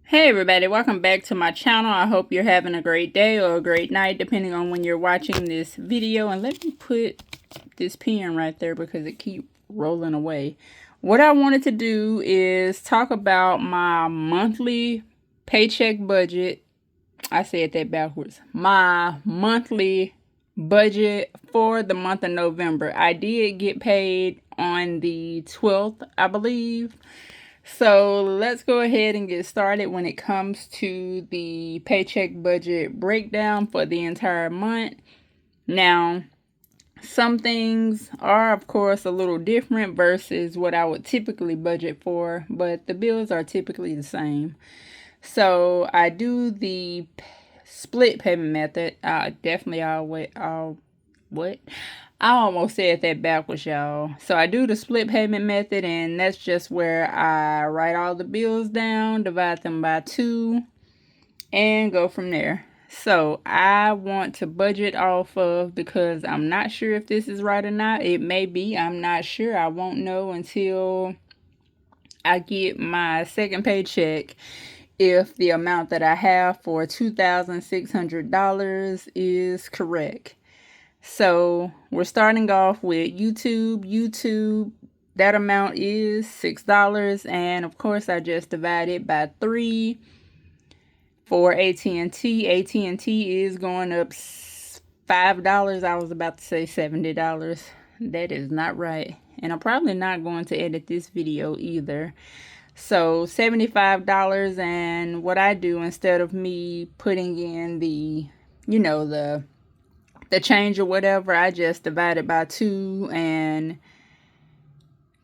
Hey everybody, welcome back to my channel. I hope you're having a great day or a great night depending on when you're watching this video. And let me put this pen right there because it keeps rolling away. What I wanted to do is talk about my monthly paycheck budget. I said that backwards. My monthly budget for the month of November. I did get paid on the 12th, I believe. So let's go ahead and get started when it comes to the paycheck budget breakdown for the entire month. Now, some things are, of course, a little different versus what I would typically budget for, but the bills are typically the same. So I do the split payment method. I almost said that backwards, y'all. So I do the split payment method, and that's just where I write all the bills down, divide them by 2, and go from there. So I want to budget off of, because I'm not sure if this is right or not. It may be. I'm not sure. I won't know until I get my second paycheck if the amount that I have for $2,600 is correct. So we're starting off with YouTube. YouTube, that amount is $6. And of course, I just divide it by 3. For AT&T, AT&T is going up $5. I was about to say $70. That is not right. And I'm probably not going to edit this video either. So $75, and what I do, instead of me putting in the change or whatever, I just divide it by 2 and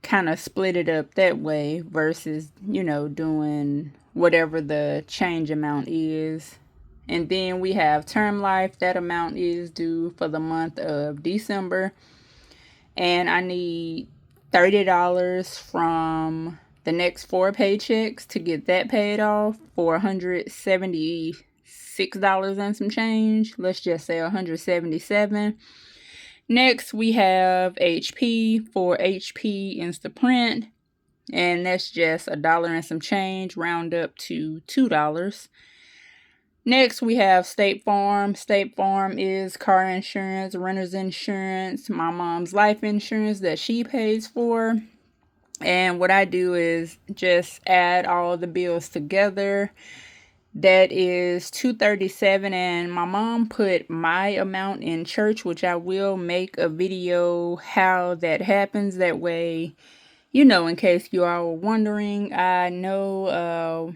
kind of split it up that way versus, doing whatever the change amount is. And then we have term life. That amount is due for the month of December. And I need $30 from the next 4 paychecks to get that paid off for $176 and some change. Let's just say $177. Next, we have HP for HP Instaprint, and that's just $1 and some change, round up to $2. Next, we have State Farm. State Farm is car insurance, renter's insurance, my mom's life insurance that she pays for. And what I do is just add all the bills together. That is $237, and my mom put my amount in church, which I will make a video how that happens. That way, in case you all were wondering. I know,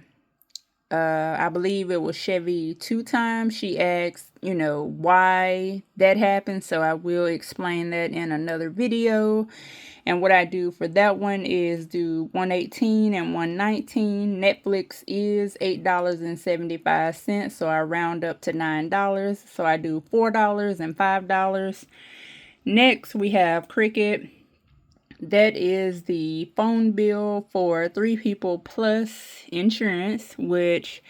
I believe it was Chevy 2 times. She asked, why that happened. So I will explain that in another video. And what I do for that one is do $118 and $119. Netflix is $8.75, so I round up to $9. So I do $4 and $5. Next, we have Cricket. That is the phone bill for 3 people plus insurance, which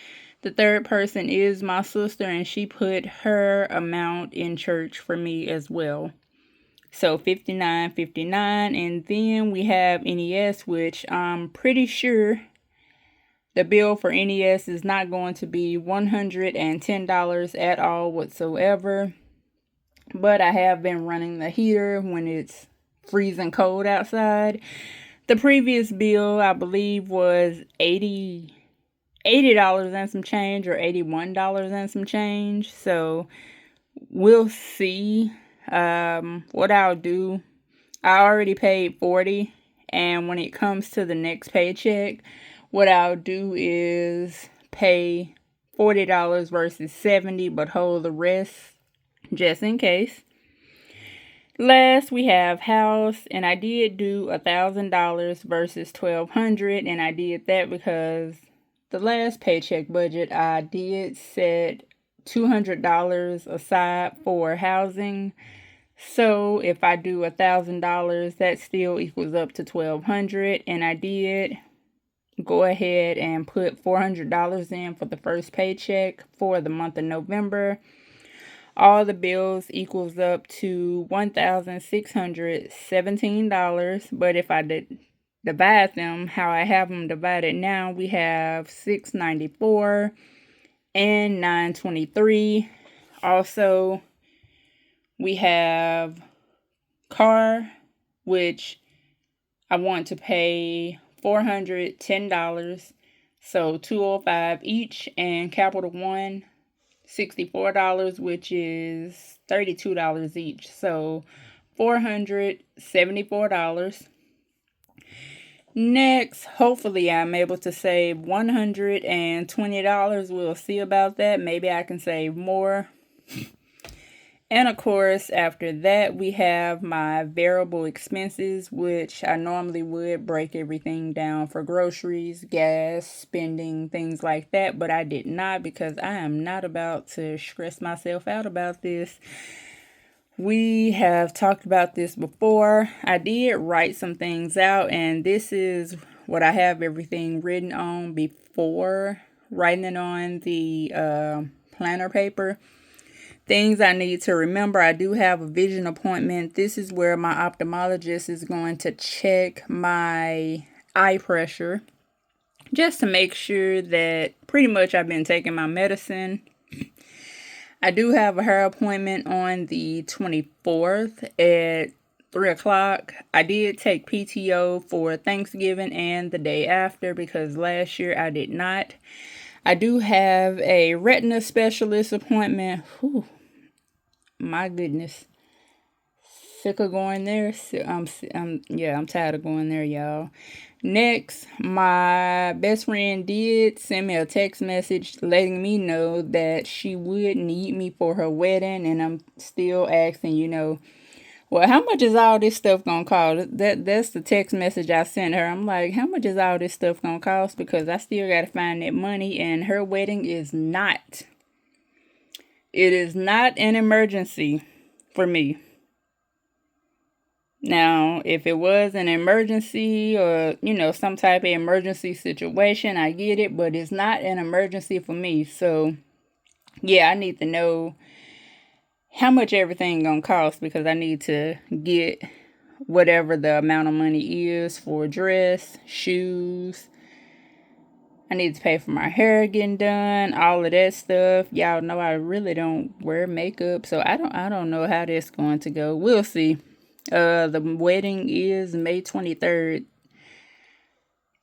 the third person is my sister, and she put her amount in church for me as well. So $59.59, and then we have NES, which I'm pretty sure the bill for NES is not going to be $110 at all whatsoever. But I have been running the heater when it's freezing cold outside. The previous bill, I believe, was $80 and some change, or $81 and some change. So we'll see. What I'll do, I already paid $40, and when it comes to the next paycheck, what I'll do is pay $40 versus $70, but hold the rest just in case. Last, we have house, and I did do $1,000 versus $1,200, and I did that because the last paycheck budget I did set $200 aside for housing. So if I do $1,000, that still equals up to $1,200, and I did go ahead and put $400 in for the first paycheck for the month of November. All the bills equals up to $1,617, but if I divide them, how I have them divided now, we have $6.94 and $9.23. Also, we have car, which I want to pay $410, so $205 each, and Capital One $64, which is $32 each, so $474. Next, hopefully I'm able to save $120. We'll see about that. Maybe I can save more. And of course, after that, we have my variable expenses, which I normally would break everything down for groceries, gas, spending, things like that. But I did not, because I am not about to stress myself out about this. We have talked about this before. I did write some things out, and this is what I have everything written on before writing it on the planner paper. Things I need to remember. I do have a vision appointment. This is where my ophthalmologist is going to check my eye pressure, just to make sure that pretty much I've been taking my medicine. I do have a hair appointment on the 24th at 3 o'clock. I did take PTO for Thanksgiving and the day after, because last year I did not. I do have a retina specialist appointment. Whew. My goodness. Sick of going there. I'm tired of going there, y'all. Next, my best friend did send me a text message letting me know that she would need me for her wedding, and I'm still asking, well, how much is all this stuff gonna cost? That's the text message I sent her. I'm like, how much is all this stuff gonna cost? Because I still gotta find that money, and her wedding is not. It is not an emergency for me. Now, if it was an emergency or, some type of emergency situation, I get it, but it's not an emergency for me. So, yeah, I need to know how much everything gonna cost, because I need to get whatever the amount of money is for dress, shoes. I need to pay for my hair getting done, all of that stuff. Y'all know I really don't wear makeup, so I don't know how this going to go. We'll see. The wedding is May 23rd.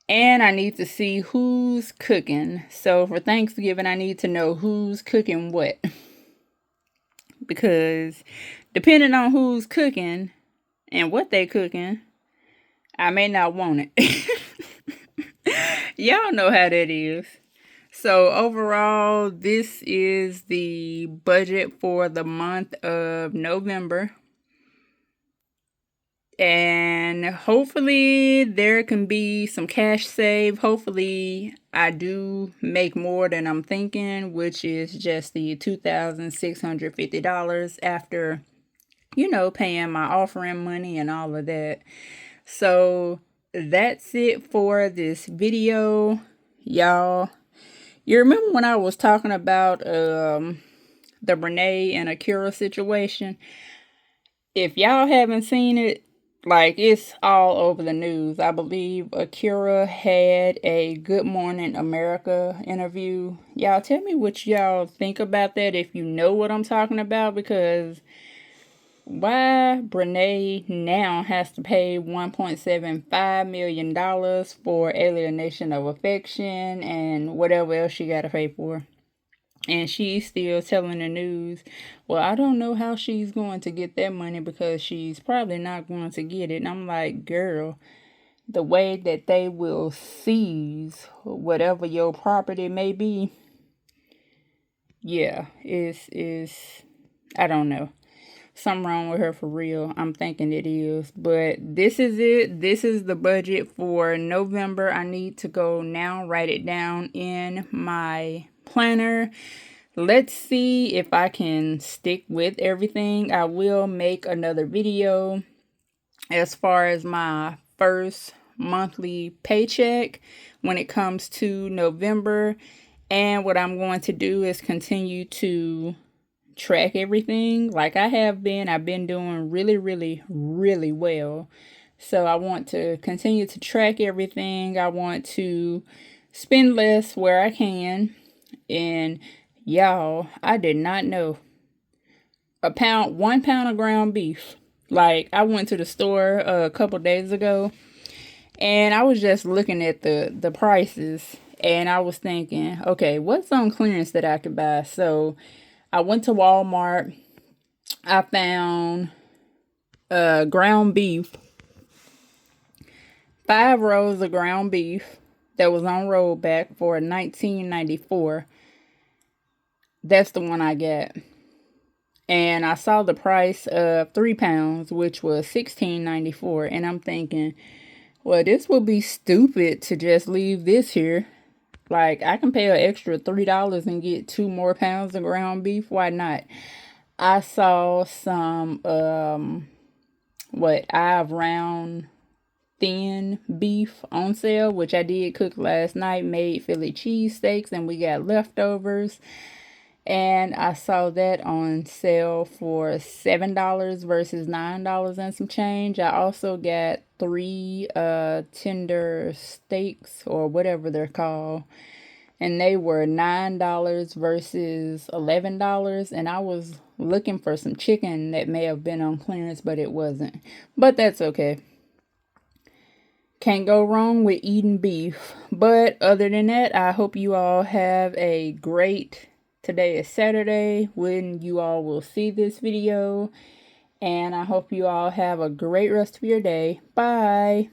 And I need to see who's cooking. So for Thanksgiving, I need to know who's cooking what. Because depending on who's cooking and what they cooking, I may not want it. Y'all know how that is. So overall, this is the budget for the month of November. And hopefully there can be some cash saved. Hopefully I do make more than I'm thinking, which is just the $2,650 after, paying my offering money and all of that. So that's it for this video, y'all. You remember when I was talking about the Brene and Akira situation? If y'all haven't seen it, it's all over the news. I believe Akira had a Good Morning America interview. Y'all tell me what y'all think about that, if you know what I'm talking about, because why Brene now has to pay $1.75 million for alienation of affection and whatever else she got to pay for. And she's still telling the news, well, I don't know how she's going to get that money, because she's probably not going to get it. And I'm like, girl, the way that they will seize whatever your property may be, yeah, is I don't know. Something wrong with her for real. I'm thinking it is. But this is it. This is the budget for November. I need to go now write it down in my planner. Let's see if I can stick with everything. I will make another video as far as my first monthly paycheck when it comes to November. And what I'm going to do is continue to track everything like I have been. I've been doing really, really, really well. So I want to continue to track everything. I want to spend less where I can. And y'all, I did not know 1 pound of ground beef. Like, I went to the store a couple days ago, and I was just looking at the prices, and I was thinking, okay, what's on clearance that I could buy? So I went to Walmart. I found ground beef, 5 rows of ground beef that was on rollback for $19.94. That's the one I got. And I saw the price of 3 pounds, which was $16.94. And I'm thinking, well, this would be stupid to just leave this here. Like, I can pay an extra $3 and get 2 more pounds of ground beef. Why not? I saw some, I've round thin beef on sale, which I did cook last night, made Philly cheesesteaks, and we got leftovers. And I saw that on sale for $7 versus $9 and some change. I also got 3 tender steaks, or whatever they're called, and they were $9 versus $11. And I was looking for some chicken that may have been on clearance, but it wasn't. But that's okay. Can't go wrong with eating beef. But other than that, I hope you all have a great, today is Saturday when you all will see this video. And I hope you all have a great rest of your day. Bye.